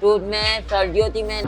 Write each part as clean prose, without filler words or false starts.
दूध में सर्दियों थी मैं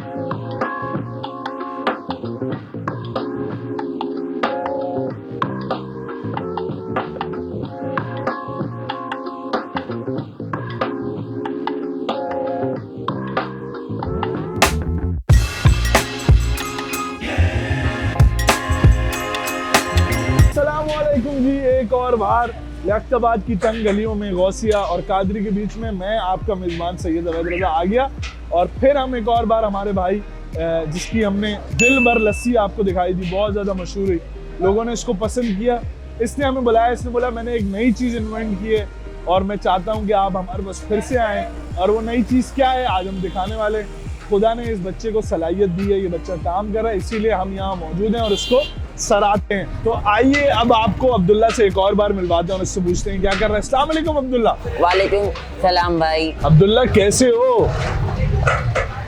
अस्सलामुअलैकुम जी। एक और बार लियाकताबाद की तंग गलियों में गौसिया और कादरी के बीच में मैं आपका मेज़बान सैयद अवैध रज़ा आ गया और फिर हम एक और बार हमारे भाई जिसकी हमने दिल भर लस्सी आपको दिखाई थी, बहुत ज़्यादा मशहूर हुई, लोगों ने इसको पसंद किया, इसने हमें बुलाया। इसने बोला मैंने एक नई चीज़ इन्वेंट की है और मैं चाहता हूँ कि आप हमारे पास फिर से आएँ। और वो नई चीज़ क्या है आज हम दिखाने वाले। खुदा ने इस बच्चे को सलाहियत दी है, ये बच्चा काम कर रहा है, इसीलिए हम यहाँ मौजूद हैं और इसको सराहते हैं। तो आइए अब आपको अब्दुल्ला से एक और बार मिलवाते हैं और इससे पूछते हैं क्या कर रहा है। अस्सलाम वालेकुम अब्दुल्ला। वालेकुम सलाम भाई। अब्दुल्ला कैसे हो?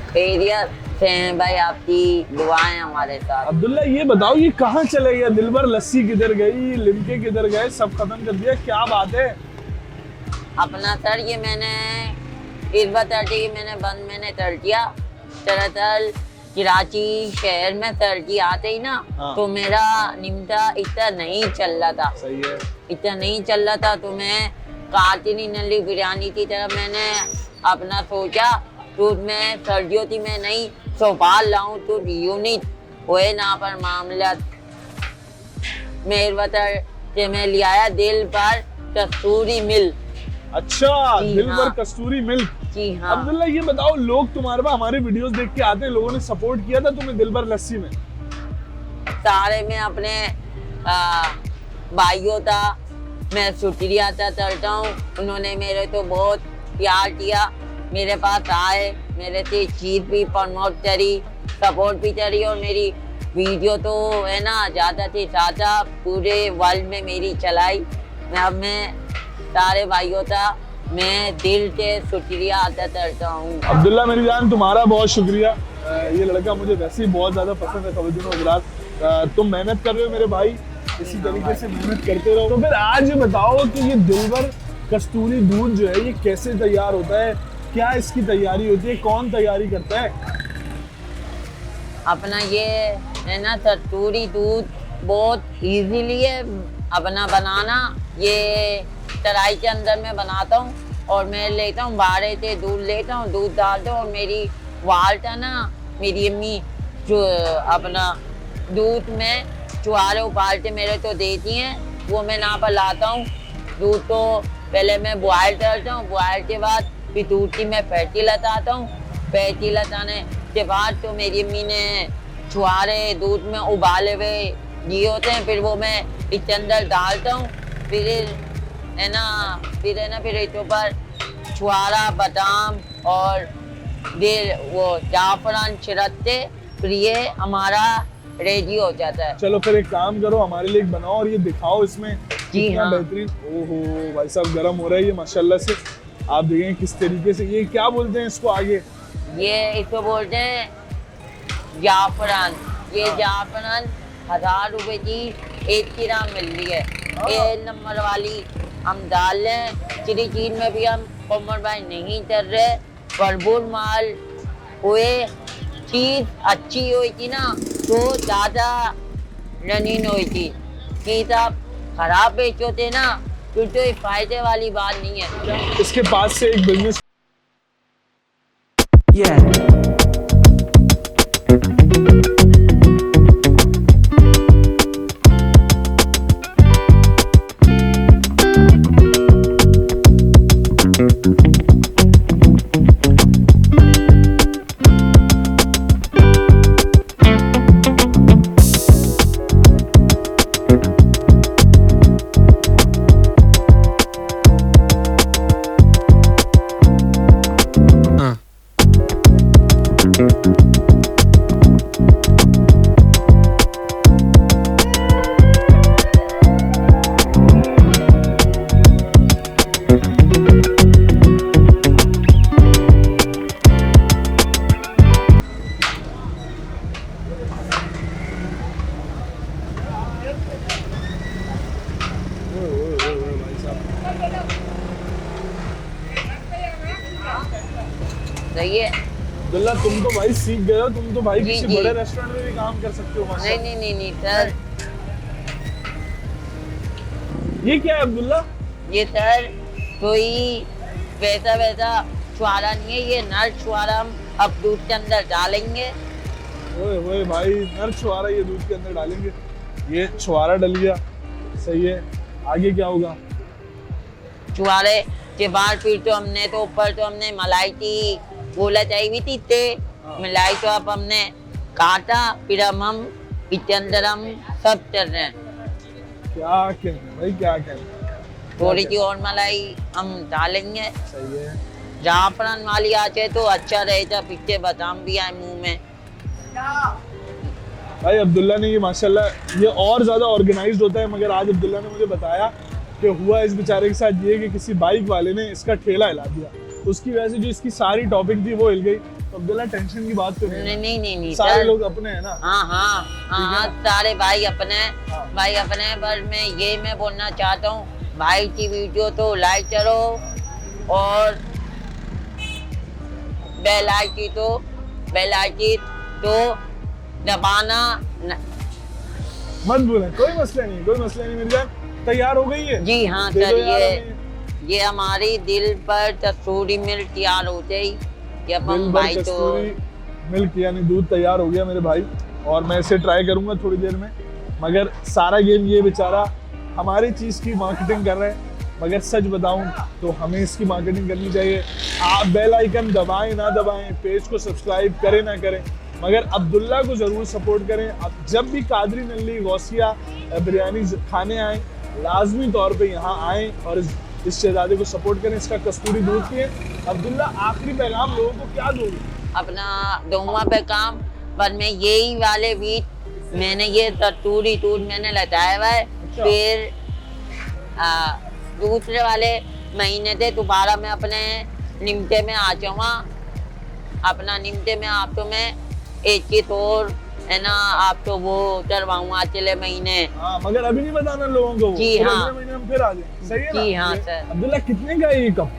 खैरियत से हैं भाई, आपकी दुआएं हमारे साथ। अब्दुल्ला ये बताओ ये कहाँ चले गया? दिलबर लस्सी किधर गई, लिमके किधर गए, सब खत्म कर दिया, क्या बात है? अपना सर ये मैंने इस बार मैंने कर दिया। दरअसल कराची शहर में सर्दी आते ही ना हाँ। तो मेरा निमटा इतना नहीं चल रहा था। सही है। इतना नहीं चल रहा था तो मैं काटनी नली बिरयानी की तरफ मैंने अपना सोचा दूध में सर्दियों थी मैं नहीं सोपाल लाऊं तो यूनिट हुए ना पर मामला मेरे बता के मैं ले आया दिल पर कस्तूरी मिल्क। अच्छा, जी दिलबर हाँ। कस्तूरी मिल्क। जी हाँ। अब्दुल्ला ये बताओ लोग तुम्हारे पास हमारे वीडियोस देख के आते हैं, लोगों ने सपोर्ट किया था तुम्हें दिलबर लस्सी में? सारे में अपने भाइयों था मैं शुक्रिया अदा करता हूँ, उन्होंने मेरे तो बहुत प्यार किया, मेरे पास आए, मेरे से चीज भी प्रमोट करी, सपोर्ट भी करी और मेरी वीडियो तो है ना ज़्यादा से ज़्यादा पूरे वर्ल्ड में मेरी चलाई। मैं सारे भाइयों का मैं दिल से शुक्रिया अदा करता हूँ। अब्दुल्ला मेरी जान तुम्हारा बहुत शुक्रिया। ये लड़का मुझे वैसे ही बहुत ज़्यादा पसंद है। तवज्जो हज़रात, तुम मेहनत कर रहे हो मेरे भाई, इसी तरीके से मेहनत करते रहो। तो फिर आज ये बताओ कि ये दिलबर कस्तूरी दूध जो है ये कैसे तैयार होता है, क्या इसकी तैयारी होती है, कौन तैयारी करता है? अपना ये है ना कस्तूरी दूध बहुत इजीली है अपना बनाना। ये कढ़ाई के अंदर मैं बनाता हूँ और मैं लेता हूँ बाहर से दूध लेता हूँ, दूध डालता हूँ और मेरी वाल्टा ना मेरी अम्मी जो अपना दूध में चुहारे उबालते मेरे तो देती हैं, वो मैं यहाँ पर लाता हूँ। दूध को पहले मैं बॉयल करता हूँ, बॉयल के बाद फिर दूध की मैं फैटी लताता हूँ, फैटी लताने के बाद तो मेरी अम्मी ने चुहारे दूध में उबाले हुए दिए होते हैं, फिर वो मैं इसके अंदर डालता हूँ, फिर इसके ऊपर छुआरा बादाम और वो जाफरान छिड़कते, फिर ये हमारा रेडी हो जाता है। चलो फिर एक काम करो, हमारे लिए एक बनाओ और ये दिखाओ इसमें जी कितना हाँ। बेहतरीन। ओहो भाई साहब गर्म हो रहा है ये माशाल्लाह से। आप देखें किस तरीके से, ये क्या बोलते हैं इसको आगे? ये इसको बोलते हैं जाफरान। ये जाफरान 1000 रुपए की 1 ग्राम मिल रही है। 1 नंबर वाली हम डाल लें। चिली चीज में भी हम कॉम्प्रोमाइज नहीं कर रहे, भरपूर माल हुए, चीज अच्छी हुई थी ना तो ज़्यादा रनीन हुई थी। चीज आप खराब बेचो थे ना तो ये फायदे वाली बात नहीं है। इसके पास से एक बिजनेस अब्दुल्ला तुम तो भाई सीख गए हो, तुम तो भाई जी, किसी जी। बड़े रेस्टोरेंट में भी काम कर सकते हो नहीं माशाल्लाह। नहीं नहीं नहीं सर, ये क्या है अब्दुल्ला? ये सर कोई वैसा वैसा छुआरा नहीं है, ये नर छुआरा हम अब दूध के अंदर डालेंगे। ओए ओए भाई, नर छुआरा ये दूध के अंदर डालेंगे। ये छुआरा डल गया, सही है। आगे क्या होगा? छुआरे के बाद फिर तो हमने तो ऊपर तो हमने मलाई की गोला चाहिए थी ते मलाई तो अब हमने काटा, फिर हम इसके अंदर हम सब चल रहे हैं। क्या कहना भाई, क्या कहना? थोड़ी सी और मलाई हम डालेंगे। सही है। जाफरान वाली आचे तो अच्छा रहेगा, पीछे बादाम भी आए मुंह में। भाई अब्दुल्ला ने ये माशाल्लाह ये और ज्यादा ऑर्गेनाइज्ड होता है, मगर आज अब्दुल्ला ने मुझे बताया कि हुआ इस बेचारे के साथ ये कि किसी बाइक वाले ने इसका ठेला हिला दिया, उसकी वजह से जो इसकी सारी टॉपिक थी वो हिल गई। तो अब्दुल्ला टेंशन की बात तो नहीं है। नहीं नहीं नहीं सारे सर। लोग अपने हैं ना। हाँ हाँ हाँ हाँ, सारे भाई अपने हाँ। भाई अपने। पर मैं बोलना चाहता हूँ, भाई की वीडियो तो लाइक करो और बेल आइकन तो दबाना मत भूलें, कोई मसला नहीं, कोई मसला नहीं। मेरी जान तैयार हो गई है? जी हाँ दे सर, दो यार हमें। ये हमारी दिल पर कसूरी मिल्क तैयार हो गई। ये अब दिल हम भर भाई तो कस्तूरी मिल्क यानी दूध तैयार हो गया मेरे भाई, और मैं इसे ट्राई करूंगा थोड़ी देर में। मगर सारा गेम ये बेचारा हमारी चीज़ की मार्केटिंग कर रहे हैं, मगर सच बताऊं तो हमें इसकी मार्केटिंग करनी चाहिए। आप बेल आइकन दबाएं ना दबाएं, पेज को सब्सक्राइब करें ना करें, मगर अब्दुल्ला को ज़रूर सपोर्ट करें। अब जब भी कादरी नल्ली गौसिया बिरयानी खाने आएँ, लाजमी तौर पे यहाँ आएँ और इस शहजादे को सपोर्ट करें, इसका कस्तूरी दूध पिए। अब्दुल्ला आखिरी पैगाम लोगों को क्या दोगे? अपना दूंगा पे काम, पर मैं यही वाले बीच मैंने ये कस्तूरी दूध मैंने लगाया हुआ है। अच्छा। फिर दूसरे वाले महीने से दोबारा मैं अपने निमटे में आ जाऊँगा। अपना निमटे में आप तो मैं एक ही तौर है ना, आप तो वो करवाऊंगा अगले महीने। हाँ, मगर अभी नहीं बताना लोगों को। जी फिर हाँ। अगले महीने हम फिर आ जाएं। सही है ना? जी हाँ ये- सर। अब्दुल्ला कितने का है ये कप?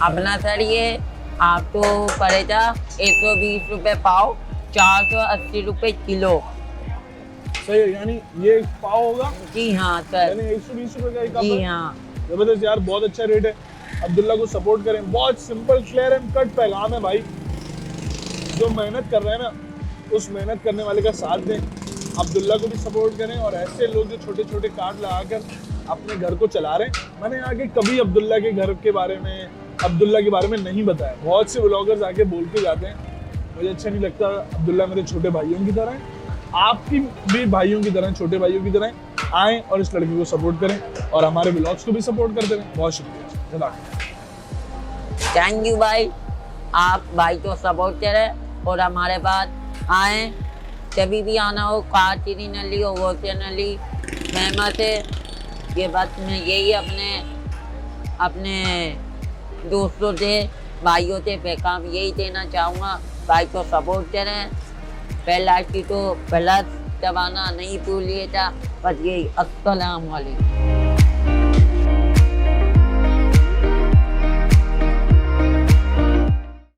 अपना सर ये आप तो पड़ेगा 120 रुपए पाव, 480 रुपए किलो। सही है, यानी ये एक पाव होगा, जी हाँ सर। यानी 120 रुपए का एक कप जी है। हाँ जबरदस्त यार, बहुत अच्छा रेट है। अब्दुल्ला को सपोर्ट करें। बहुत सिंपल, क्लियर एंड कट पैगाम है भाई। जो मेहनत कर रहे हैं ना, उस मेहनत करने वाले का साथ दें। अब्दुल्ला को भी सपोर्ट करें, और ऐसे लोग जो छोटे छोटे कार्ड लगाकर अपने घर को चला रहे हैं। मैंने आगे कभी अब्दुल्ला के घर के बारे में, अब्दुल्ला के बारे में नहीं बताया। बहुत से व्लॉगर्स आके बोल के जाते हैं, मुझे अच्छा नहीं लगता। अब्दुल्ला मेरे छोटे भाइयों की तरह है, आपकी भी भाइयों की तरह, छोटे भाइयों की तरह आएँ और इस लड़के को सपोर्ट करें, और हमारे व्लॉग्स को भी सपोर्ट करते रहें। बहुत शुक्रिया, जज़ाकल्लाह। थैंक यू भाई, आप भाई को सपोर्ट करें और हमारे पास आए। कभी भी आना हो, कादरी नली हो, गौसिया नली, मेहमत है। ये बात मैं यही अपने दोस्तों से, भाइयों से पैगाम यही देना चाहूँगा, भाई को सपोर्ट करें। बेल आइकन तो प्लस दबाना नहीं भूलिएगा। बस यही, अस्सलाम वालेकुम।